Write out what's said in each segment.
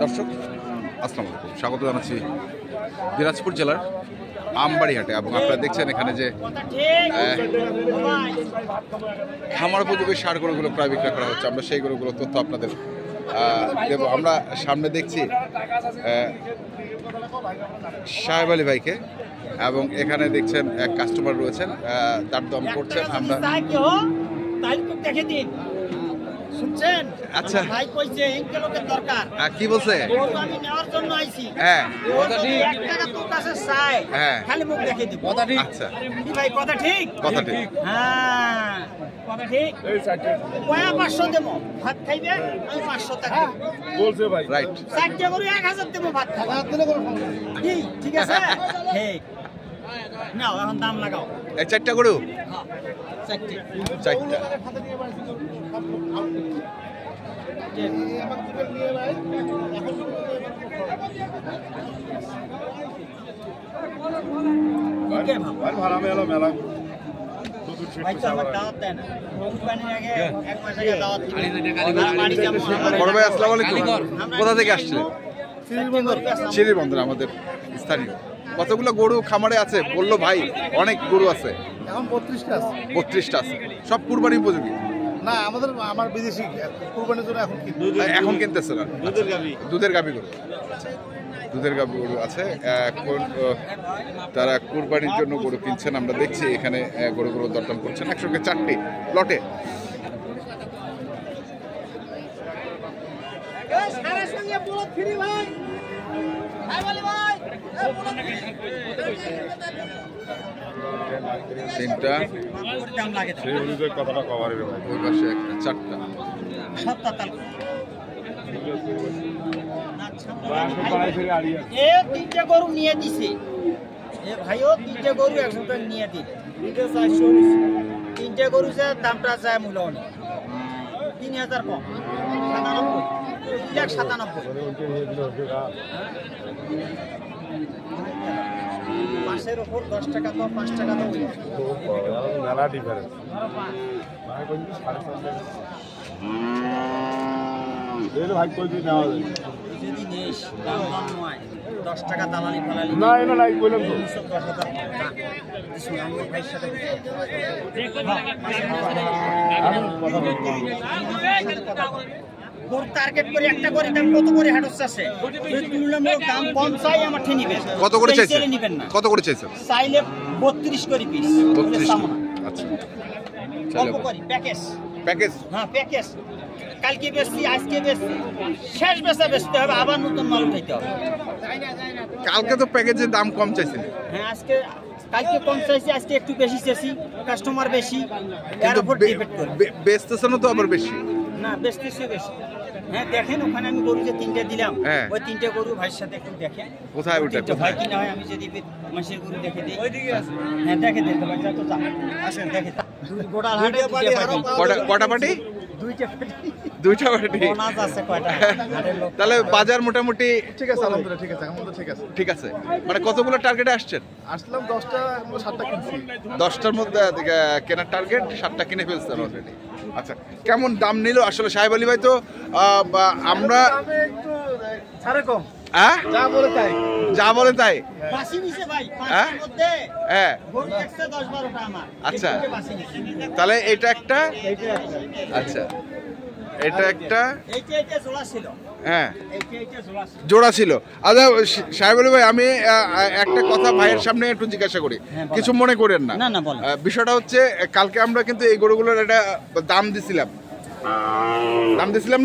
দর্শক আসসালামু আলাইকুম, স্বাগত জানাচ্ছি দিনাজপুর জেলার আমবাড়িহাটে। এবং আপনারা দেখছেন এখানে যে খামার উপযোগী সার গরুগুলো প্রায় বিক্রয় করা হচ্ছে। আমরা সেই গরুগুলোর তথ্য আপনাদের দেব। আমরা সামনে দেখছি সাহেব আলী ভাইকে, এবং এখানে দেখছেন এক কাস্টমার রয়েছেন, তার দম করছেন। আমরা আচ্ছা ভাই কইছে ইনকে লোকের দরকার কি বলছে? আমি নেওয়ার জন্য আইছি। হ্যাঁ কথা ঠিক, 1 টাকা তোর কাছে চাই, হ্যাঁ খালি মুখ দেখে দিব। কথা ঠিক। আচ্ছা কি ভাই কথা ঠিক? কথা ঠিক। হ্যাঁ কথা ঠিক। এই চারটে কয়া 500 দেব, ভাত খাইবে আমি 500 টাকা বলছে ভাই। রাইট, চারটে করে 1000 দেব, ভাত খাবে 1000 দিলে করে কি ঠিক আছে? ঠিক নাও, এখন দাম লাগাও। এই চারটা গরু? হ্যাঁ চারটে চারটা। কোথা থেকে আসছে? চিরিবন্দর, আমাদের স্থানীয়। কতগুলো গরু খামারে আছে বললো ভাই? অনেক গরু আছে, এখন 32টা আছে। 32টা আছে, সব কুরবানি উপযোগী না, আমার বিদেশি কুরবানির জন্য এখন কিনতেছে না। দুধের গাভী গরু, দুধের গাভী গরু আছে এখন, তারা কুরবানির জন্য গরু কিনছেন। আমরা দেখছি এখানে গরুগুলো দরদাম করছেন একসঙ্গে 4টি লটে। তিনটা, ওই পাশে একটা, 4টা। তিনটে গরু নিয়ে দিছে এ ভাইও, তিনটে গরু 100 টাকা নিয়ে দিন। তিনটে গরু দামটা যায় মূল্য 3000 কম, 97 মাসের ওপর 10 টাকা তো 5 টাকা তো মেলা ডিফারেন্স। ভাই কই দিন নেওয়া যায় যদি নেস দাম দাম নয় 10 টাকা দালালি ফালালি না, এটা নাই কইলাম তো 10,000 সুনাম ভাইয়ের সাথে গরু টার্গেট করে একটা করে দাম কত করে হাটস আছে, যদি তুলনামূলক দাম কম চাই আমার ঠিক নিবেন। কত করে চাইছেন? নিবেন না, কত করে চাইছেন? চাইলে 32 করে পিস। 32। আচ্ছা অল্প করি প্যাকেজ। প্যাকেজ? হ্যাঁ প্যাকেজ। কালকে বেচছি, আজকে বেচছি, শেষ বেচা বেচতে হবে, আবার নতুন মাল উঠাইতে হবে। কালকে তো প্যাকেজের দাম কম চাইছেন। হ্যাঁ কালকে কম চাইছি, আজকে একটু বেশি চাইছি, কাস্টমার বেশি, এর উপর ডিপেন্ড করে। বেচতেছেন তো আবার বেশি? না, বেচতেছি বেশি। হ্যাঁ দেখেন ওখানে আমি গরু যে 3টে দিলাম, ওই 3টে গরু ভাইয়ের সাথে একটু দেখেন কোথায় ওটা, কোথায় কিনা হয়। আমি যদি মাসের গরু দেখে দিই, হ্যাঁ দেখে দিন তো ভাই, তো যা আসেন দেখে। গোড়ার হাটে কটা পাটি? দুইটা পাটি। বোনাস আছে কয়টা? তাহলে বাজার মোটামুটি ঠিক আছে, আলহামদুলিল্লাহ ঠিক আছে, আমাদের ঠিক আছে। ঠিক আছে, মানে কতগুলো টার্গেটে আসছেন? আসলাম 10টা, 7টা কিনছি। 10টার মধ্যে কেনার টার্গেট, 7টা কিনে ফেলছেন অলরেডি। আচ্ছা, কেমন দাম নিল আসলে সাহেব আলী ভাই? তো আমরা একটু ছাড়ে কম, হ্যাঁ যা বলে তাই, যা বলে তাই। বাসি নিছে ভাই, হ্যাঁ? পাঁচটার মধ্যে হ্যাঁ গরু দেখছে 10-12টা আমার। আচ্ছা, বাসি নিছে। তাহলে এটা একটা, এইটা একটা, আচ্ছা এটা একটা, এইটা জোড়া ছিল। হ্যাঁ এইটা জোড়া ছিল, জোড়া ছিল। আচ্ছা সাহেব আলী ভাই, আমি একটা কথা ভাইয়ের সামনে একটু জিজ্ঞাসা করি, কিছু মনে করেন না? না না বলেন। বিষয়টা হচ্ছে কালকে আমরা কিন্তু এই গরুগুলোর একটা দাম দিছিলাম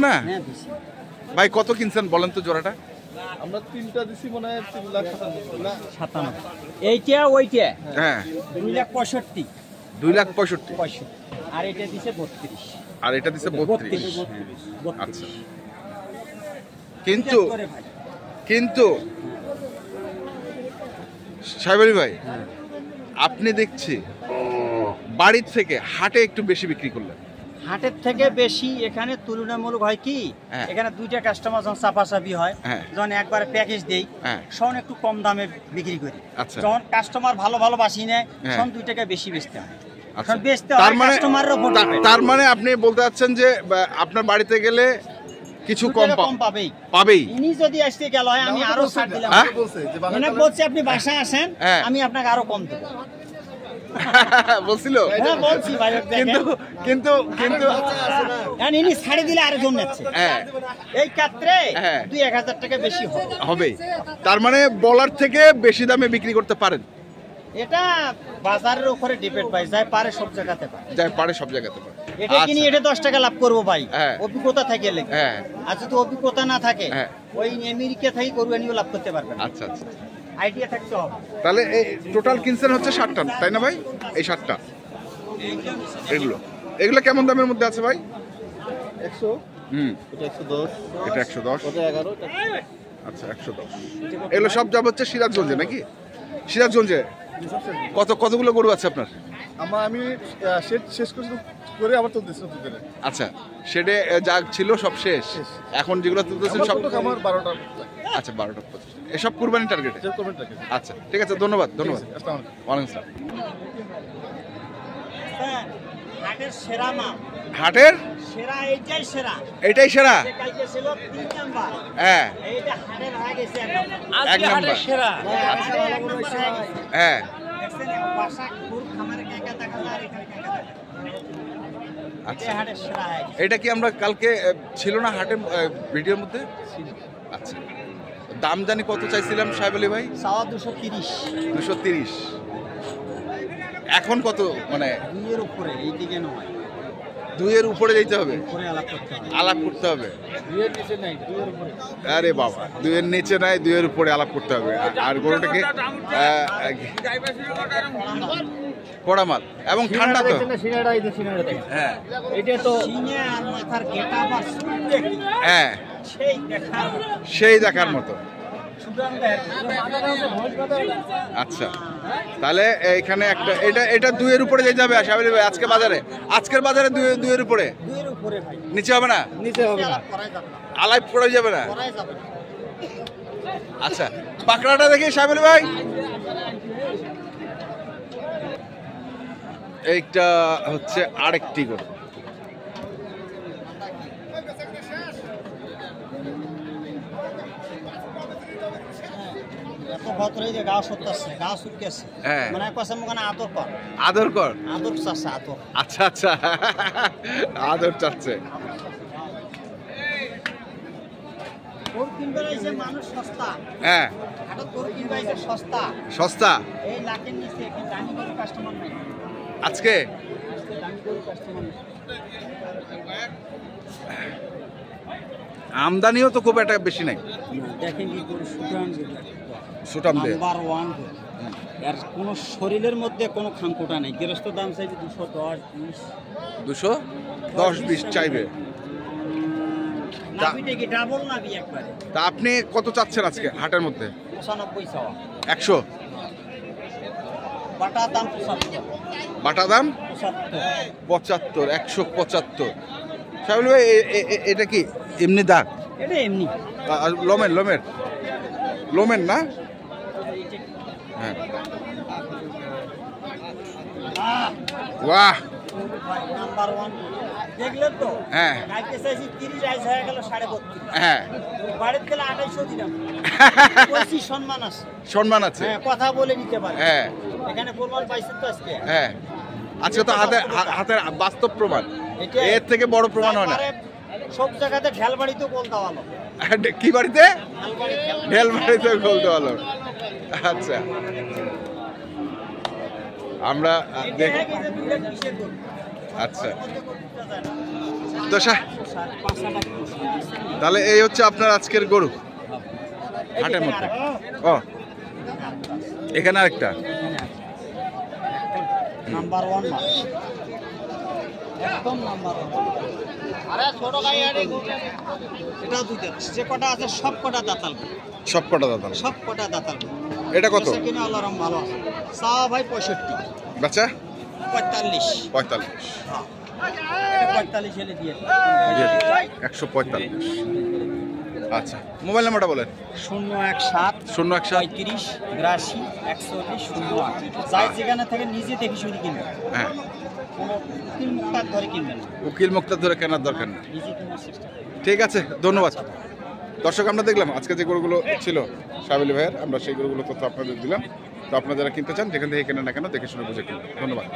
না? হ্যাঁ দিছি ভাই। কত কিনছেন বলেন তো জোড়াটা? আমরা 3টা দিছি মনে হয় 3,97,000। এইটা ওইটা, হ্যাঁ 2,65,000। 2,65,000। আর এটা দিছে 32। আর এটা দিছে 32। 32। আচ্ছা, কিন্তু সাহেব আলী ভাই, আপনি দেখছি বাড়ির থেকে হাটে একটু বেশি বিক্রি করলেন। হাটের থেকে বেশি এখানে তুলনামূলক হয় কি, এখানে 2টা কাস্টমার যখন চাপাচাপি হয়, যখন একবার প্যাকেজ দেই, তখন একটু কম দামে বিক্রি করি। যখন কাস্টমার ভালো বাসি নেয়, তখন 2 টাকা বেশি বেচতে হয়। তার মানে আপনি বলতে চাচ্ছেন যে আপনার বাড়িতে গেলে কিছু কম পাবেই পাবেই। ইনি যদি আসতে গেল হয় আমি আরো ছাড় দিলাম। মানে বলছে আপনি বাসায় আসেন, আমি আপনাকে আরো কম দেব বলছিল। হ্যাঁ বলছি ভাই, কিন্তু কিন্তু কিন্তু ইনি ছাড়ে দিলে আরেকজন নিচ্ছে। এই ক্ষেত্রে 2-1000 টাকা বেশি হবে। তার মানে বলার থেকে বেশি দামে বিক্রি করতে পারেন। এটা বাজারের উপরে ডিপেন্ড ভাই, যাই পারে সব জায়গাতে পারে, যাই পারে সব জায়গাতে পারে। এটা কিনি এটা 10 টাকা লাভ করবো ভাই, অভিজ্ঞতা থাকে লেগে। আর যদি অভিজ্ঞতা না থাকে ওই আমেরিকা থেকে গরু আনিও লাভ করতে পারবেন। আচ্ছা আচ্ছা, আইডিয়া থাকতে হবে। তাহলে এই টোটাল কিনছেন হচ্ছে 60টা, তাই না ভাই? এই 60টা এগুলো এগুলো কেমন দামের মধ্যে আছে ভাই? 100, এটা 110, এটা 110, ওটা 11, আচ্ছা 110। এগুলো সব যাব হচ্ছে সিরাজগঞ্জে নাকি? সিরাজগঞ্জে কতগুলো গরু আছে আপনার? আমি শেড শেষ করে আবার তুলতেছি। আচ্ছা, শেডে যা ছিল সব শেষ, এখন যেগুলো তুলতেছেন সব আমার 12টা। আচ্ছা 12টা 25, এসব কুরবানি টার্গেটে? আচ্ছা ঠিক আছে, ধন্যবাদ ধন্যবাদ। ওয়ালাইকুম আসসালাম। হাটের সেরা মাল, হাটের সেরা এইটাই সেরা, এটাই সেরা। কালকে ছিল 3 নাম্বার, হ্যাঁ এইটা হাটের হয়ে গেছে এক এক নাম্বার। নাম্বার সেরা। হ্যাঁ দেখছেন বাসা খুব খামারে কাকা দেখা যায়, আর এখানে কাকা দেখা যায়। আচ্ছা, হাটের সেরা হয়ে গেছে। এটা কি আমরা কালকে ছিল না হাটের ভিডিওর মধ্যে? আচ্ছা, দাম জানি কত চাইছিলাম সাহেব আলী ভাই? 230। 230। এখন কত? মানে 2 এর উপরে, এই দিকে নয়, 2 এর উপরে যেতে হবে, উপরে আলাপ করতে হবে। আলাপ করতে হবে। 2 এর নিচে নাই, 2 এর উপরে। আরে বাবা, 2 এর নিচে নাই, 2 এর উপরে আলাপ করতে হবে। আর গরুটাকে কড়া মাল এবং ঠান্ডা তো। সিনাড়া, এই যে সিনাড়া দেখেন। হ্যাঁ এটা তো সিনে আর মাথার গেটা বা সুন্দর, হ্যাঁ সেই দেখার সেই দেখার মতো। সুদান দেখ মাথাটা হচ্ছে ভোজ কথা। আচ্ছা, তাহলে এইখানে একটা এটা 2 এর উপরে যেতে হবে সাহেব আলী ভাই। আজকের বাজারে 2 এর উপরে। 2 এর উপরে ভাই, নিচে হবে না? নিচে হবে না, করাই যাবে না, আলাইপ করা যাবে না। করাই যাবে না। আচ্ছা, পাকড়াটা দেখি সাহেব আলী ভাই। এইটা হচ্ছে আরেকটি গরু। এত ভদ্র, এই যে গা সত্তাছে, গা সুটকেছে, মানে কসম মনে আদর কর, আদর কর, আদর চাচ্ছে, আদর। আচ্ছা আচ্ছা, আদর চাচ্ছে। গরু কিনবে আইছে মানুষ সস্তা, হ্যাঁ হাটত গরু কিনবে আইছে সস্তা, সস্তা। এই লাখের নিচে কি দামি গরু কাস্টমার নাই আজকে? দামি গরু কাস্টমার নাই। আমদানিও তো খুব একটা বেশি নাই। দেখেন কি গরু সুটাম দে নাম্বার 1 গরু, এর কোনো শরীরের মধ্যে কোনো খাঙ্কুটা নেই। গৃহস্থ দাম চাইবে 210-20 চাইবে। নাবিটা কি ডাবল নাবি একবারে। তা আপনি কত চাচ্ছেন আজকে হাটের মধ্যে? 95 চাওয়া। 100 বাটা দাম 75। বাটা দাম 75। 175। সাহেব ভাই এটা কি এমনি দাগ? এটা এমনি লোমের না? হ্যাঁ, বাহ, নাম্বার 1 দেখলেন তো? হ্যাঁ কালকে চাইছি 30, আইস হয়ে গেল 32.5। হ্যাঁ, বাড়িতে গেলে 2800 দিলাম। কইছি সম্মান আছে, সম্মান আছে। হ্যাঁ, কথা বলে নিতে পারে। হ্যাঁ এখানে প্রমাণ পাইছেন তো আজকে। হ্যাঁ, আজকে তো হাতের বাস্তব প্রমাণ, এর থেকে বড় প্রমাণ হয় না। সব জায়গাতে ঢেল বাড়িতেও গোল দেওয়ালো। কি বাড়িতে? ঢেল বাড়িতে গোল দেওয়ালো। আচ্ছা, আমরা আচ্ছা দশা, তাহলে এই হচ্ছে আপনার আজকের গরু হাটের মধ্যে। ও এখানে আরেকটা নাম্বার 1 মাল, একদম নাম্বার 1। আরে ছোট গাই আরে এটা দুইটা, যে কটা আছে সব কটা দাতাল, সব কটা দাতাল, সব কটা দাতাল। এটা কত? কিনা আল্লাহর রহম ভালো আছে। সাও ভাই 65, বাচ্চা 45। 45, হ্যাঁ এটা 45 এলে দিয়ে 145। আচ্ছা, মোবাইল নাম্বারটা বলেন। 017 017 35 82 41 08। যাই যেখানে থেকে নিজে দেখি শুনি কিনবে। হ্যাঁ, কোনো উকিল মুক্তার ধরে কিনবে না, উকিল মুক্তার ধরে কেনার দরকার নেই। নিজে কেনার চেষ্টা। ঠিক আছে, ধন্যবাদ। দর্শক, আমরা দেখলাম আজকে যে গরুগুলো ছিল সাবিলি ভাইয়ের, আমরা সেই গরুগুলো তথ্য আপনাদের দিলাম। তো আপনারা যারা কিনতে চান যেখান থেকে কেনেন না কেন দেখে শুনে বুঝে কিনুন। ধন্যবাদ।